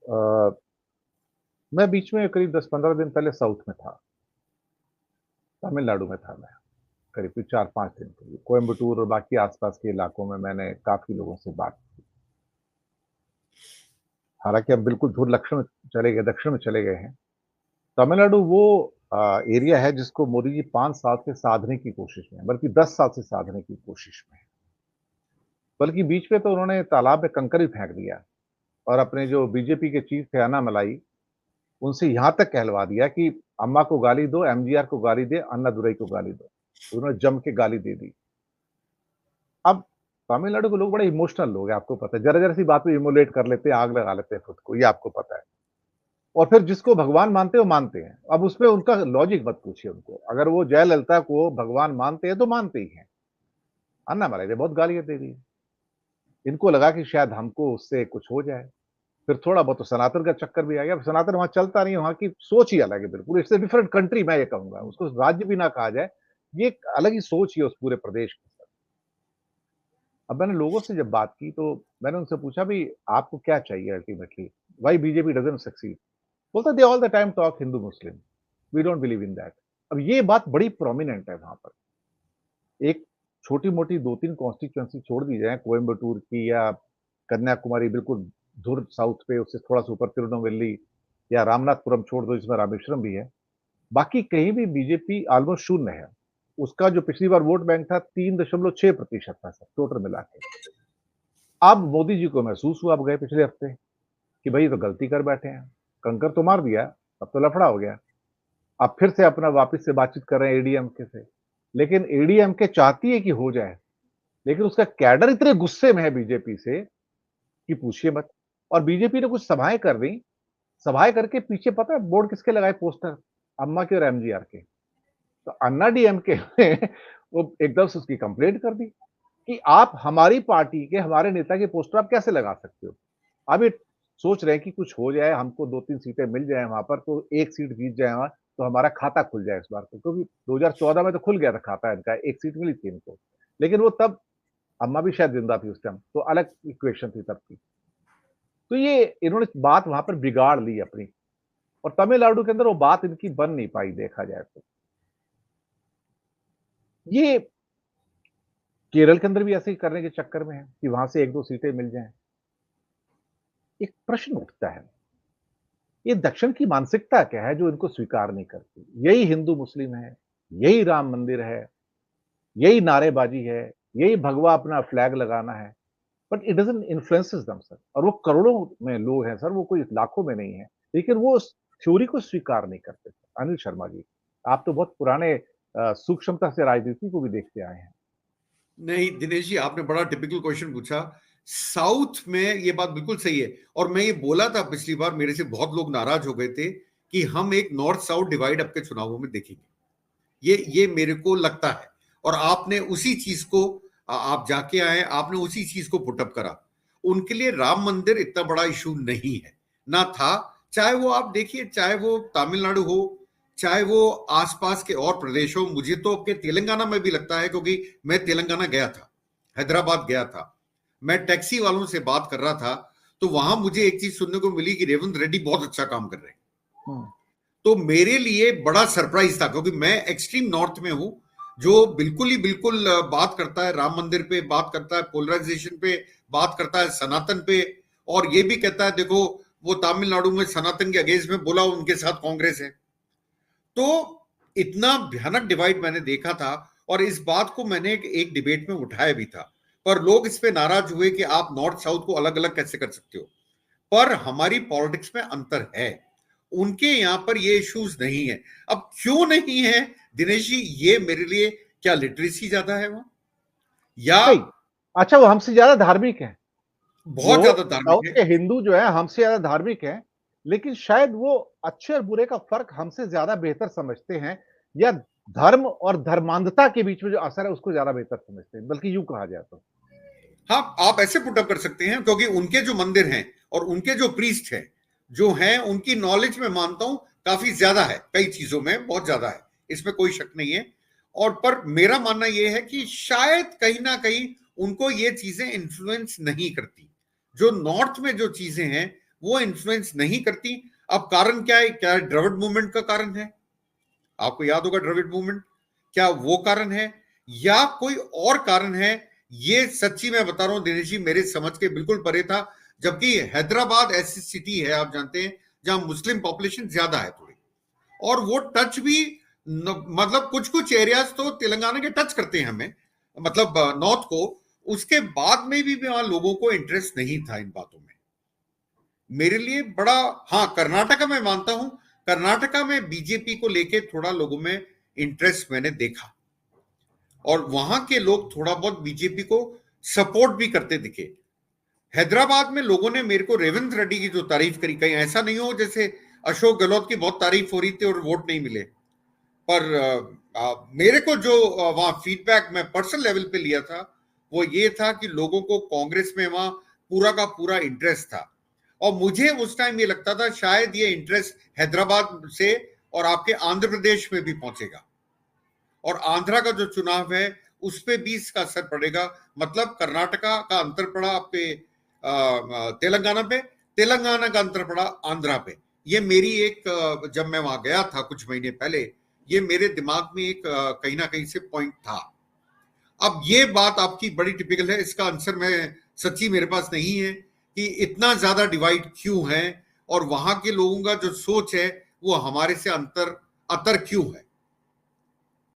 अ, मैं बीच में करीब 10-15 दिन पहले साउथ में था, तमिलनाडु में था मैं, करीब 4-5 दिन के लिए। कोयंबटूर और बाकी आस-पास के इलाकों में मैंने काफ़ी लोगों से बात की। हालाँकि हम बिल्कुल धूर लक्षण चले गए दक्षिण में चले गए हैं। तमिलनाडु वो एरिया है जिसको मोदी जी 5 साल से साधने की कोशिश में हैं, बल्कि 10 साल से साधने की कोशिश में हैं। बल्कि बीच में तो उन्होंने तालाब में कंकड़ ही फेंक दिया और अपने जो बीजेपी के चीफ थे अन्नामलाई, उनसे यहाँ तक कहलवा दिया कि अम्मा को गाली दो, एमजीआर को गाली दे, अन्नादुरई को गाली दो। उन्होंने जम के गाली दे दी। अब तमिलनाडु के लोग बड़े इमोशनल लोग हैं, आपको पता है। ज़रा-ज़रा सी बात पे इमोलेट कर लेते हैं, आग लगा लेते हैं खुद को, ये आपको पता है। और फिर जिसको भगवान मानते हैं, वो मानते हैं। अब उसमें उनका लॉजिक मत पूछिए उनको। अगर वो जयललिता को भगवान मानते हैं, तो मानते ही हैं। अन्नामलाई ने बहुत गालियाँ दे दी। इनको लगा कि शायद हमको उससे कुछ हो जाए। फिर थोड़ा बहुत तो सनातन का चक्कर भी आ गया। सनातन वहाँ चलता नहीं है, वहाँ की सोच ही अलग है बिल्कुल। इट्स अ डिफरेंट कंट्री मैं ये कहूँगा। उसको राज्य भी ना कहा जाए। ये एक अलग ही सोच ही है उस पूरे प्रदेश की। अब मैंने लोगों से जब बात की तो मैंने उनसे पूछा भई आपको क्या चाहिए ultimately? Why BJP doesn't succeed? बोलता they all the time talk Hindu Muslim. We don't believe in that. अब ये बात बड़ी प्रोमिनेंट है वहाँ पर। एक छोटी-मोटी 2-3 कॉन्स्टिट्यूएंसी छोड़ दी जाए कोयंबटूर की या कन्याकुमारी बिल्कुल धुर साउथ पे उससे थोड़ा-सा ऊपर तिरुनेलवेली या रामनाथपुरम छोड़ दो जिसमें रामेश्वरम भी है। बाकी कहीं भी बीजेपी ऑलमोस्ट शून्य है। उसका जो पिछली बार वोट बैंक था 3.6% था सर टोटल मिला के। अब मोदी जी को महसूस हुआ अब गए पिछले हफ्ते कि भई ये तो गलती कर बैठे हैं। कंकर तो मार दिया, अब तो लफड़ा हो गया। अब फिर से अपना वापस से बातचीत कर रहे हैं एडीएमके से। लेकिन एडीएमके चाहती है कि हो जाए, लेकिन उसका कैडर इतने गुस्से में है बीजेपी से कि पूछिए मत। और बीजेपी ने कुछ सभाएँ कर दी, सभाएँ करके पीछे पता है बोर्ड किसके लगाए पोस्टर? अम्मा के और एमजीआर के। तो अन्ना डीएमके ने वो एकदम से उसकी कंप्लेंट कर दी कि आप हमारी पार्टी के, हमारे नेता के पोस्टर आप कैसे लगा सकते हो? अब ये सोच रहे हैं कि कुछ हो जाए, हमको 2-3 सीटें मिल जाएँ वहाँ पर, तो 1 सीट जीत जाए वहाँ, तो हमारा खाता खुल जाए इस बार तो। क्योंकि 2014 में तो खुल गया था खाता इनका, 1 सीट मिली थी इनको। लेकिन वो तब अम्मा भी शायद ज़िंदा थी उस टाइम, तो अलग इक्वेशन थी तब की। तो ये इन्होंने बात वहाँ पर बिगाड़ ली अपनी और तमिलनाडु के अंदर वो बात इनकी बन नहीं पाई देखा जाए तो। ये केरल के अंदर भी ऐसे ही करने के चक्कर में है कि वहाँ से 1-2 सीटें मिल जाएँ। एक प्रश्न उठता है, ये दक्षिण की मानसिकता क्या है जो इनको स्वीकार नहीं करती? यही हिंदू मुस्लिम है, यही राम मंदिर है, यही नारेबाज़ी है, यही भगवा अपना फ्लैग लगाना है, but it doesn't influences them sir और वो करोड़ों में लोग हैं सर, वो कोई लाखों में नहीं है। लेकिन वो उस थ्योरी को स्वीकार नहीं करते। अनिल शर्मा जी, आप तो बहुत पुराने सूक्ष्मता से राजनीति को भी देखते आए हैं। नहीं दिनेश जी, आपने बड़ा टिपिकल क्वेश्चन पूछा। साउथ में ये बात बिल्कुल सही है, और मैं ये बोला था पिछली बार, मेरे से बहुत लोग नाराज हो गए थे कि हम एक नॉर्थ साउथ डिवाइड आपके चुनावों में देखेंगे। ये मेरे को लगता है, और आपने उसी चीज को, आप जाके आए, आपने उसी चीज को पुटअप करा। उनके लिए राम मंदिर इतना बड़ा इशू नहीं है, ना था। चाहे वो आप देखिए, चाहे वो तमिलनाडु हो, चाहे वो आसपास के और प्रदेश हो। मुझे तो आपके तेलंगाना में भी लगता है, क्योंकि मैं तेलंगाना गया था, हैदराबाद गया था, मैं टैक्सी वालों से बात कर रहा था, तो वहां मुझे एक चीज सुनने को मिली कि रेवंत रेड्डी बहुत अच्छा काम कर रहे हैं। हुँ, तो मेरे लिए बड़ा सरप्राइज था, क्योंकि मैं एक्सट्रीम नॉर्थ में हूं, जो बिल्कुल ही बिल्कुल बात करता है राम मंदिर पे, बात करता है पोलराइजेशन पे, बात करता है सनातन पे, और ये भी कहता है देखो वो तमिलनाडु में सनातन के अगेंस्ट में बोला, उनके साथ कांग्रेस है। तो इतना भयानक डिवाइड मैंने देखा था, और इस बात को मैंने एक डिबेट में उठाया भी था, पर लोग इस पे नाराज हुए कि आप नॉर्थ साउथ को अलग अलग कैसे कर सकते हो। पर हमारी पॉलिटिक्स में अंतर है, उनके यहां पर ये इश्यूज नहीं है। अब क्यों नहीं है दिनेश जी, ये मेरे लिए, क्या लिटरेसी ज्यादा है वहां, या नहीं, अच्छा वो हमसे ज़्यादा धार्मिक हैं। बहुत वो ज्यादा धार्मिक साउथ है? के हिंदू जो है हमसे ज़्यादा धार्मिक हैं, लेकिन शायद वो अच्छे और बुरे का फ़र्क हमसे ज़्यादा बेहतर समझते हैं या धर्म और धर्मांधता के बीच में जो असर है उसको ज़्यादा बेहतर समझते हैं, बल्कि यूँ कहा जाए तो। हाँ, आप ऐसे पुटअप कर सकते हैं, क्योंकि उनके जो मंदिर हैं और उनके जो प्रीस्ट हैं, जो हैं, उनकी नॉलेज में मानता हूं काफी ज्यादा है, कई चीजों में बहुत ज्यादा है, इसमें कोई शक नहीं है। और पर मेरा मानना यह है कि शायद कहीं ना कहीं उनको ये चीजें इन्फ्लुएंस नहीं करती। जो नॉर्थ में जो चीजें हैं वो इन्फ्लुएंस नहीं करती। अब कारण क्या है? क्या द्रविड़ मूवमेंट का कारण है? आपको याद होगा द्रविड़ मूवमेंट, क्या वो कारण है या कोई और कारण है? ये सच्ची मैं बता रहा हूं दिनेश जी, मेरे समझ के बिल्कुल परे था। जबकि हैदराबाद ऐसी सिटी है, आप जानते हैं, जहां मुस्लिम पॉपुलेशन ज्यादा है थोड़ी, और वो टच भी मतलब कुछ कुछ एरियाज तो तेलंगाना के टच करते हैं हमें, मतलब नॉर्थ को। उसके बाद में भी वहां लोगों को इंटरेस्ट नहीं था इन बातों में। मेरे लिए बड़ा, हाँ कर्नाटका में मानता हूं, कर्नाटका में बीजेपी को लेके थोड़ा लोगों में इंटरेस्ट मैंने देखा, और वहां के लोग थोड़ा बहुत बीजेपी को सपोर्ट भी करते दिखे। हैदराबाद में लोगों ने मेरे को रेवंत रेड्डी की जो तारीफ करी, कहीं ऐसा नहीं हो जैसे अशोक गहलोत की बहुत तारीफ हो रही थी और वोट नहीं मिले, पर मेरे को जो वहां फीडबैक मैं पर्सनल लेवल पे लिया था वो ये था कि लोगों को कांग्रेस में वहां पूरा का पूरा इंटरेस्ट था। और मुझे उस टाइम ये लगता था शायद ये इंटरेस्ट हैदराबाद से और आपके आंध्र प्रदेश में भी पहुंचेगा, और आंध्रा का जो चुनाव है उस पे भी इसका असर पड़ेगा। मतलब कर्नाटका का अंतर पड़ा आपके तेलंगाना पे, तेलंगाना का अंतर पड़ा आंध्रा पे। ये मेरी एक जब मैं वहां गया था कुछ महीने पहले, ये मेरे दिमाग में एक कहीं ना कहीं से पॉइंट था। अब ये बात आपकी बड़ी टिपिकल है, इसका आंसर मैं सच्ची मेरे पास नहीं है कि इतना ज्यादा डिवाइड क्यों है, और वहां के लोगों का जो सोच है वो हमारे से अंतर क्यों है।